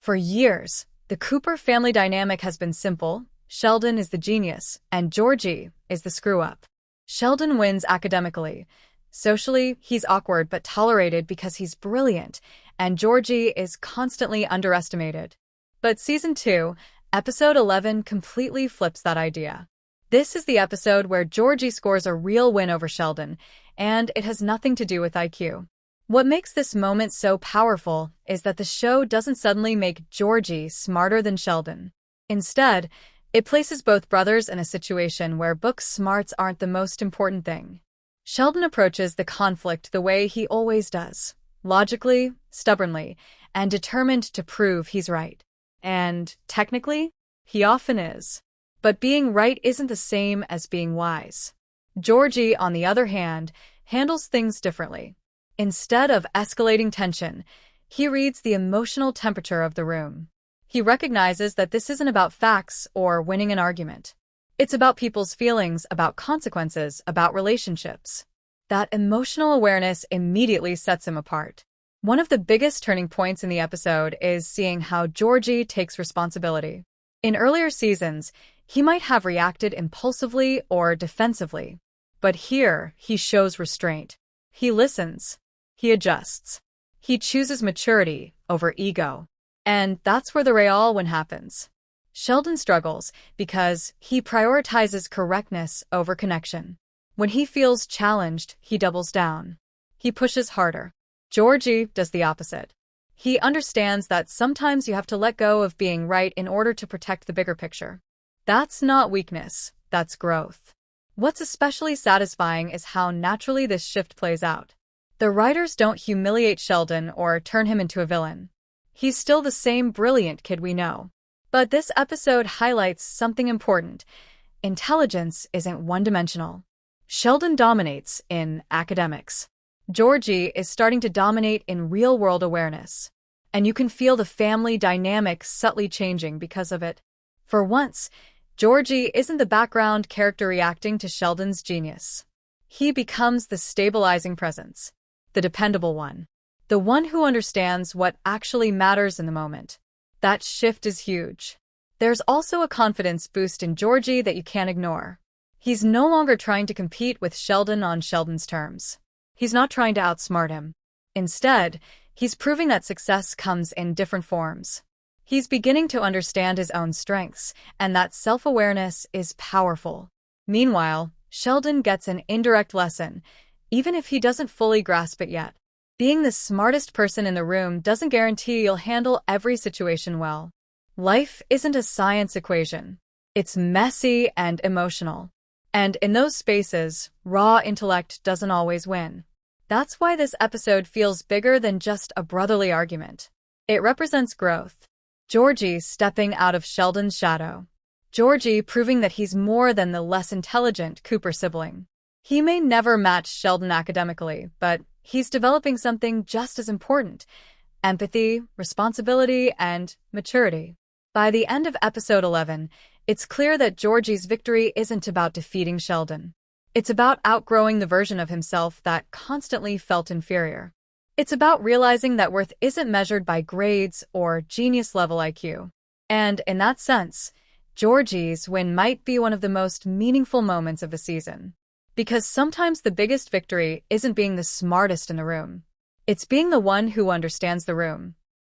For years, the Cooper family dynamic has been simple. Sheldon is the genius, and Georgie is the screw-up. Sheldon wins academically. Socially, he's awkward but tolerated because he's brilliant, and Georgie is constantly underestimated. But Season 2, Episode 11 completely flips that idea. This is the episode where Georgie scores a real win over Sheldon, and it has nothing to do with IQ. What makes this moment so powerful is that the show doesn't suddenly make Georgie smarter than Sheldon. Instead, it places both brothers in a situation where book smarts aren't the most important thing. Sheldon approaches the conflict the way he always does, logically, stubbornly, and determined to prove he's right. And, technically, he often is. But being right isn't the same as being wise. Georgie, on the other hand, handles things differently. Instead of escalating tension, he reads the emotional temperature of the room. He recognizes that this isn't about facts or winning an argument. It's about people's feelings, about consequences, about relationships. That emotional awareness immediately sets him apart. One of the biggest turning points in the episode is seeing how Georgie takes responsibility. In earlier seasons, he might have reacted impulsively or defensively. But here, he shows restraint. He listens. He adjusts. He chooses maturity over ego. And that's where the real win happens. Sheldon struggles because he prioritizes correctness over connection. When he feels challenged, he doubles down. He pushes harder. Georgie does the opposite. He understands that sometimes you have to let go of being right in order to protect the bigger picture. That's not weakness, that's growth. What's especially satisfying is how naturally this shift plays out. The writers don't humiliate Sheldon or turn him into a villain. He's still the same brilliant kid we know. But this episode highlights something important. Intelligence isn't one-dimensional. Sheldon dominates in academics. Georgie is starting to dominate in real-world awareness. And you can feel the family dynamic subtly changing because of it. For once, Georgie isn't the background character reacting to Sheldon's genius. He becomes the stabilizing presence, the dependable one, the one who understands what actually matters in the moment. That shift is huge. There's also a confidence boost in Georgie that you can't ignore. He's no longer trying to compete with Sheldon on Sheldon's terms. He's not trying to outsmart him. Instead, he's proving that success comes in different forms. He's beginning to understand his own strengths, and that self-awareness is powerful. Meanwhile, Sheldon gets an indirect lesson, even if he doesn't fully grasp it yet. Being the smartest person in the room doesn't guarantee you'll handle every situation well. Life isn't a science equation. It's messy and emotional. And in those spaces, raw intellect doesn't always win. That's why this episode feels bigger than just a brotherly argument. It represents growth. Georgie stepping out of Sheldon's shadow. Georgie proving that he's more than the less intelligent Cooper sibling. He may never match Sheldon academically, but he's developing something just as important: empathy, responsibility, and maturity. By the end of episode 11, it's clear that Georgie's victory isn't about defeating Sheldon. It's about outgrowing the version of himself that constantly felt inferior. It's about realizing that worth isn't measured by grades or genius-level IQ. And in that sense, Georgie's win might be one of the most meaningful moments of the season. Because sometimes the biggest victory isn't being the smartest in the room. It's being the one who understands the room.